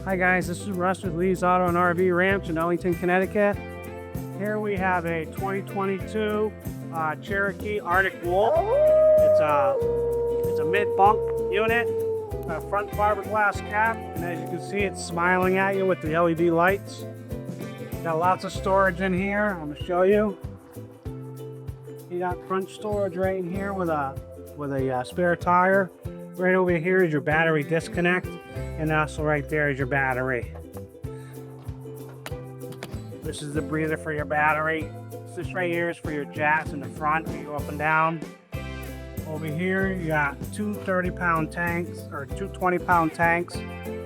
Hi guys, this is Russ with Lee's Auto and RV Ranch in Ellington, Connecticut. Here we have a 2022 Cherokee Arctic Wolf. It's a mid-bunk unit, a front fiberglass cap, and as you can see, it's smiling at you with the LED lights. Got lots of storage in here. I'm gonna show you. You got front storage right in here with a spare tire. Right over here is your battery disconnect, and also right there is your battery. This is the breather for your battery. This right here is for your jacks in the front, you go up and down. Over here you got two 30-pound tanks, or two 20-pound tanks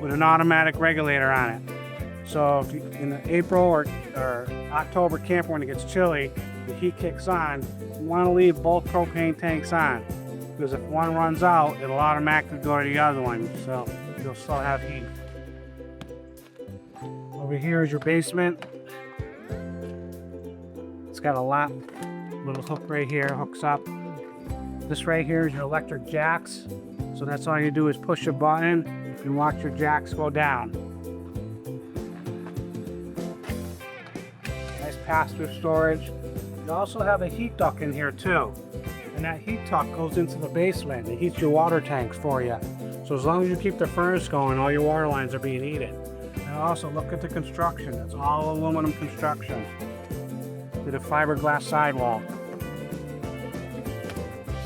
with an automatic regulator on it. So if you, in the April or October camper when it gets chilly, the heat kicks on, you want to leave both propane tanks on. Because if one runs out, it'll automatically go to the other one, so you'll still have heat. Over here is your basement. It's got a little hook right here, hooks up. This right here is your electric jacks. So that's all you do is push a button and watch your jacks go down. Nice pass-through storage. You also have a heat duct in here too. And that heat duct goes into the basement. It heats your water tanks for you. So as long as you keep the furnace going, all your water lines are being heated. And also look at the construction. It's all aluminum construction with a fiberglass sidewall.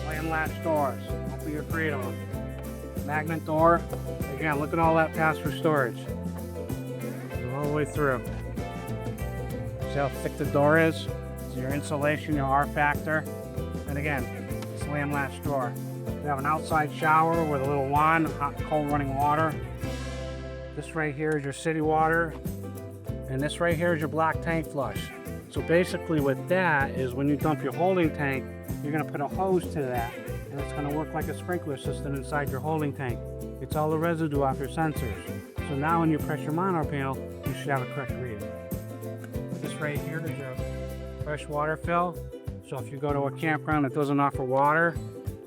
Slam latch doors. Hopefully you're freedom. Magnet door. Again, look at all that pass-through storage. Goes all the way through. See how thick the door is? It's your insulation, your R factor. And again, slam latch door. We have an outside shower with a little wand, hot and cold running water. This right here is your city water. And this right here is your black tank flush. So basically what that is, when you dump your holding tank, you're gonna put a hose to that. And it's gonna work like a sprinkler system inside your holding tank. It's all the residue off your sensors. So now when you press your monitor panel, you should have a correct read. This right here is your fresh water fill. So if you go to a campground that doesn't offer water,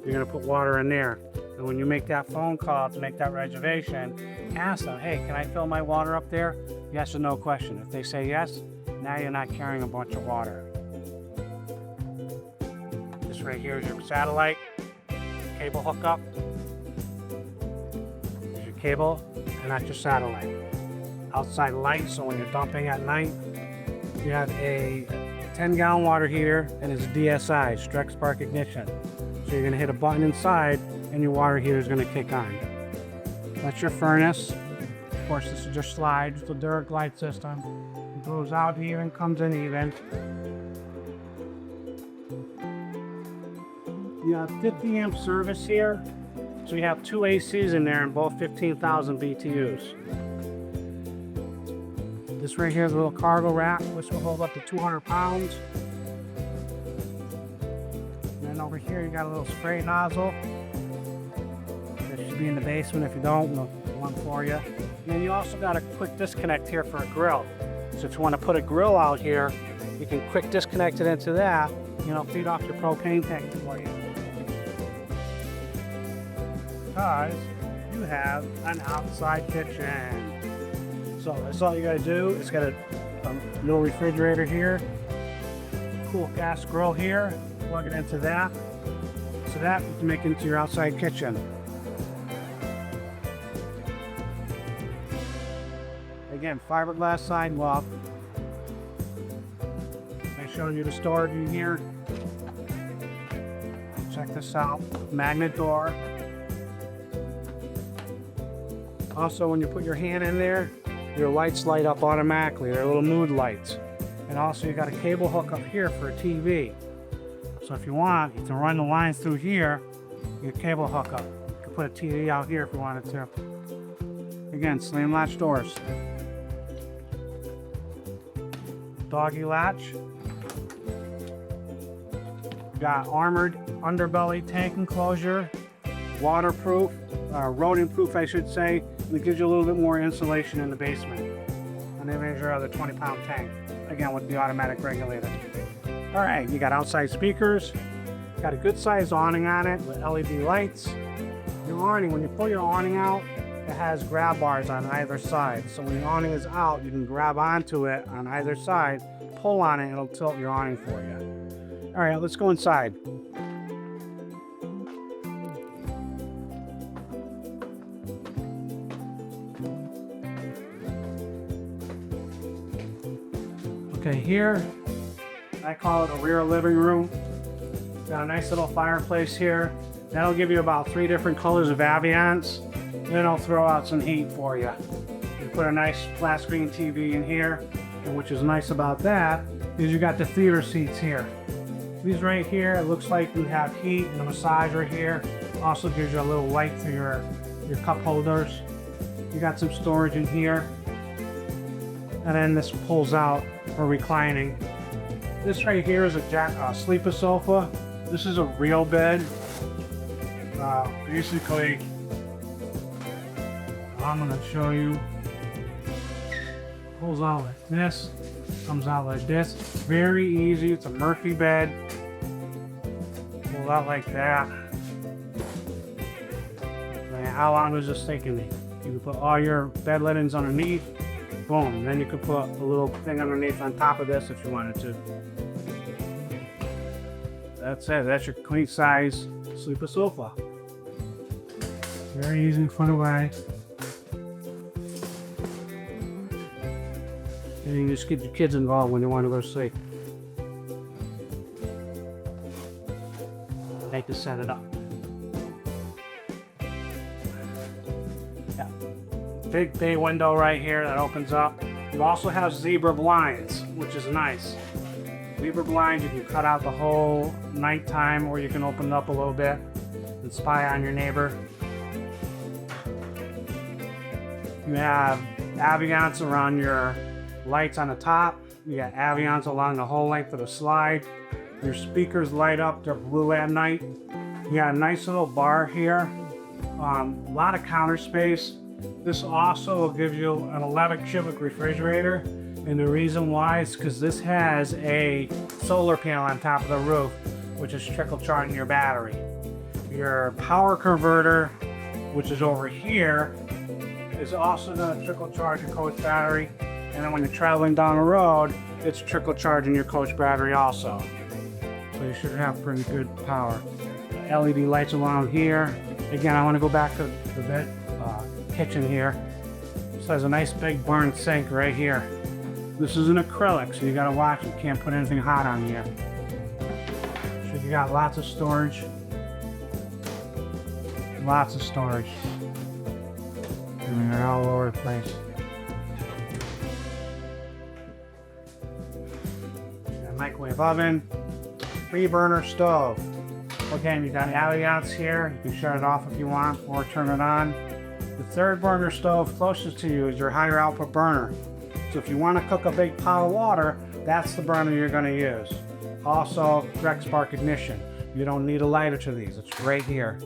you're gonna put water in there. And when you make that phone call to make that reservation, ask them, hey, can I fill my water up there? Yes or no question. If they say yes, now you're not carrying a bunch of water. This right here is your satellite cable hookup. There's your cable, and that's your satellite. Outside light, so when you're dumping at night, you have a 10-gallon water heater, and it's DSI, direct spark ignition. So you're gonna hit a button inside and your water heater is gonna kick on. That's your furnace. Of course, this is your slide, it's a direct light system. It goes out even, comes in even. You have 50 amp service here. So you have two ACs in there and both 15,000 BTUs. This right here is a little cargo rack, which will hold up to 200 pounds. And then over here, you got a little spray nozzle. That should be in the basement. If you don't, we'll have one for you. And then you also got a quick disconnect here for a grill. So if you want to put a grill out here, you can quick disconnect it into that, feed off your propane tank for you. Because you have an outside kitchen. So that's all you gotta do. It's got a little refrigerator here, cool gas grill here, plug it into that. So that you can make into your outside kitchen. Again, fiberglass sidewalk. I showed you the storage in here. Check this out, magnet door. Also, when you put your hand in there, your lights light up automatically. They're little mood lights. And also you got a cable hook up here for a TV. So if you want, you can run the lines through here, your cable hook up. You can put a TV out here if you wanted to. Again, slam latch doors. Doggy latch. Got armored underbelly tank enclosure. Waterproof, rodent proof I should say. And it gives you a little bit more insulation in the basement. And then there's your other 20-pound tank, again with the automatic regulator. All right, you got outside speakers, got a good sized awning on it with LED lights. Your awning, when you pull your awning out, it has grab bars on either side. So when the awning is out, you can grab onto it on either side, pull on it, and it'll tilt your awning for you. All right, let's go inside. Okay, here, I call it a rear living room. Got a nice little fireplace here. That'll give you about 3 different colors of ambiance. Then I'll throw out some heat for you. You put a nice flat screen TV in here, and which is nice about that is you got the theater seats here. These right here, it looks like you have heat and a massager here. Also gives you a little light through your cup holders. You got some storage in here. And then this pulls out for reclining. This right here is a sleeper sofa. This is a real bed. Basically, I'm going to show you. Pulls out like this, comes out like this. Very easy. It's a Murphy bed. Pulls out like that. And how long was this taking me? You can put all your bed linens underneath. Boom. Then you could put a little thing underneath on top of this if you wanted to. That's it. That's your queen size sleeper sofa. Very easy to put away. And you can just get your kids involved when they want to go to sleep. Like to set it up. Yeah. Big bay window right here that opens up. You also have zebra blinds, which is nice. Zebra blinds, you can cut out the whole nighttime, or you can open it up a little bit and spy on your neighbor. You have ambiance around your lights on the top. You got ambiance along the whole length of the slide. Your speakers light up, they're blue at night. You got a nice little bar here. A lot of counter space. This also will give you an 11 cubic refrigerator. And the reason why is because this has a solar panel on top of the roof, which is trickle charging your battery. Your power converter, which is over here, is also going to trickle charge your coach battery. And then when you're traveling down the road, it's trickle charging your coach battery also. So you should have pretty good power. LED lights along here. Again, I want to go back to the kitchen here. This has a nice big barn sink right here. This is an acrylic, so you got to watch it. Can't put anything hot on here. So you got lots of storage. Lots of storage. And they're all over the place. Microwave oven, 3-burner stove. Again, you got ambiance here. You can shut it off if you want or turn it on. The 3rd burner stove closest to you is your higher output burner. So if you want to cook a big pot of water, that's the burner you're going to use. Also, direct spark ignition. You don't need a lighter to these. It's right here.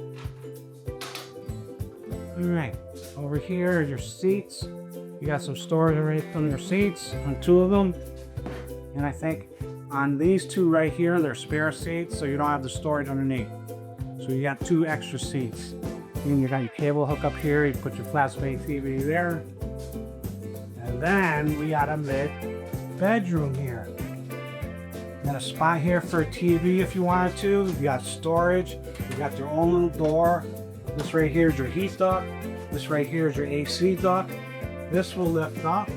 All right, over here is your seats. You got some storage right on your seats on 2 of them. And I think on these 2 right here, they're spare seats, so you don't have the storage underneath. So you got 2 extra seats. And you got your cable hook up here. You put your flat screen TV there. And then we got a mid-bedroom here. You got a spot here for a TV if you wanted to. You got storage. You got your own little door. This right here is your heat duct. This right here is your AC duct. This will lift up,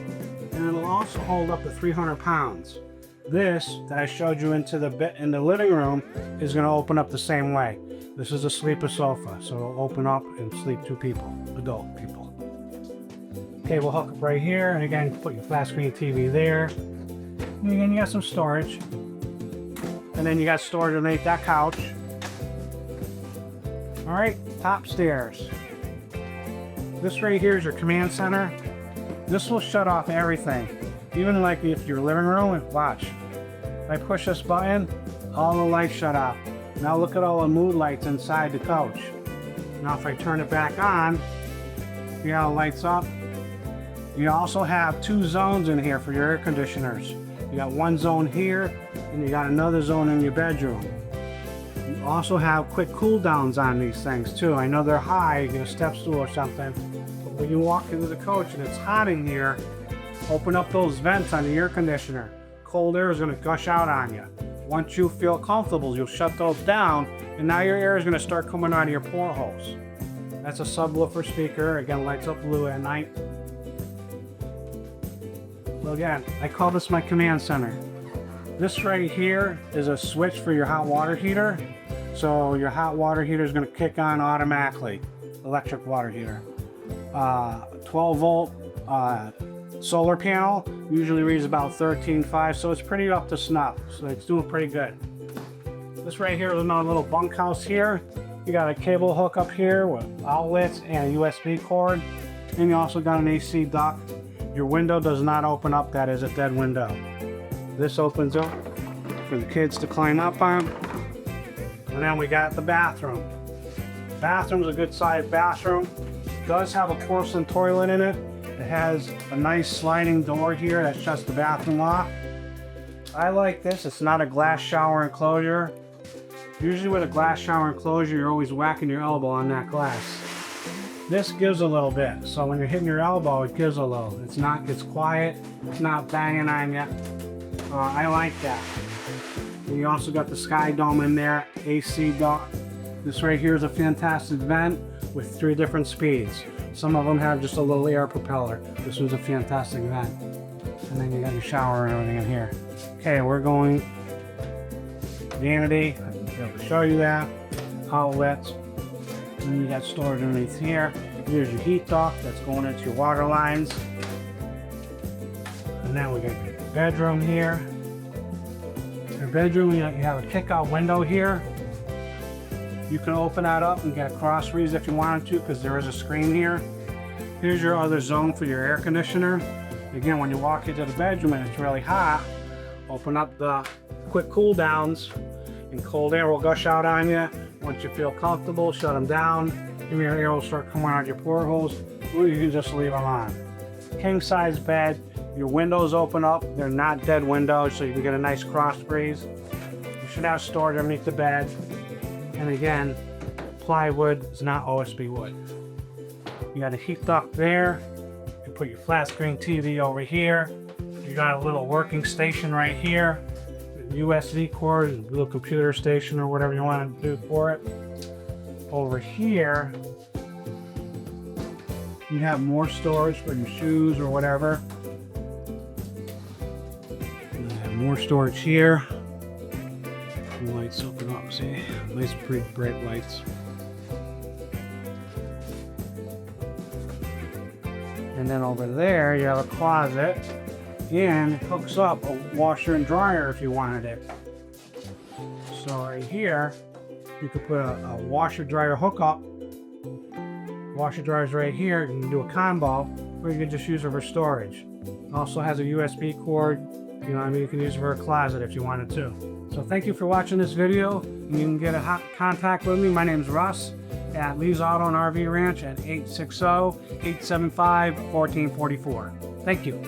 and it'll also hold up to 300 pounds. This that I showed you in the living room is going to open up the same way. This is a sleeper sofa, so it'll open up and sleep 2 people, adult people. Cable hook up right here, and again, put your flat screen TV there. And again, you got some storage. And then you got storage underneath that couch. All right, top stairs. This right here is your command center. This will shut off everything. Even like if your living room, watch. If I push this button, all the lights shut off. Now look at all the mood lights inside the coach. Now if I turn it back on, see how it lights up? You also have 2 zones in here for your air conditioners. You got 1 zone here, and you got another zone in your bedroom. You also have quick cool downs on these things too. I know they're high, you get a step stool or something. But when you walk into the coach and it's hot in here, open up those vents on the air conditioner. Cold air is going to gush out on you. Once you feel comfortable, you'll shut those down, and now your air is going to start coming out of your portholes. That's a subwoofer speaker. Again, lights up blue at night. So again, I call this my command center. This right here is a switch for your hot water heater. So your hot water heater is going to kick on automatically. Electric water heater. 12 volt solar panel usually reads about 13.5, so it's pretty up to snuff. So it's doing pretty good. This right here is another little bunkhouse here. You got a cable hook up here with outlets and a USB cord. And you also got an AC duct. Your window does not open up, that is a dead window. This opens up for the kids to climb up on. And then we got the bathroom. Bathroom's a good sized bathroom. It does have a porcelain toilet in it. It has a nice sliding door here that shuts the bathroom off. I like this. It's not a glass shower enclosure. Usually with a glass shower enclosure, you're always whacking your elbow on that glass. This gives a little bit. So when you're hitting your elbow, it gives a little. It's quiet. It's not banging on you. I like that. And you also got the sky dome in there, AC duct. This right here is a fantastic vent with 3 different speeds. Some of them have just a little air propeller. This was a fantastic vent. And then you got your shower and everything in here. Okay, we're going vanity. I can be able to show you that. Outlets. And then you got storage underneath here. Here's your heat duct that's going into your water lines. And then we got your bedroom here. Your bedroom, you have a kick-out window here. You can open that up and get cross reads if you wanted to, because there is a screen here. Here's your other zone for your air conditioner. Again, when you walk into the bedroom and it's really hot, open up the quick cool downs and cold air will gush out on you. Once you feel comfortable, shut them down. Your air will start coming out of your portholes, or you can just leave them on. King size bed. Your windows open up. They're not dead windows, so you can get a nice cross breeze. You should have storage underneath the bed. And again, plywood is not OSB wood. You got a heat duct there. You put your flat screen TV over here. You got a little working station right here. USB cord, a little computer station or whatever you want to do for it. Over here, you have more storage for your shoes or whatever. You have more storage here. The lights open up, see, nice pretty bright lights. And then over there you have a closet, and it hooks up a washer and dryer if you wanted it. So right here you could put a washer dryer hookup. Washer dryer's right here. You can do a combo, or you can just use it for storage. It also has a USB cord. You know what I mean? You can use it for a closet if you wanted to. So thank you for watching this video. You can get a contact with me. My name's Russ at Lee's Auto and RV Ranch at 860-875-1444. Thank you.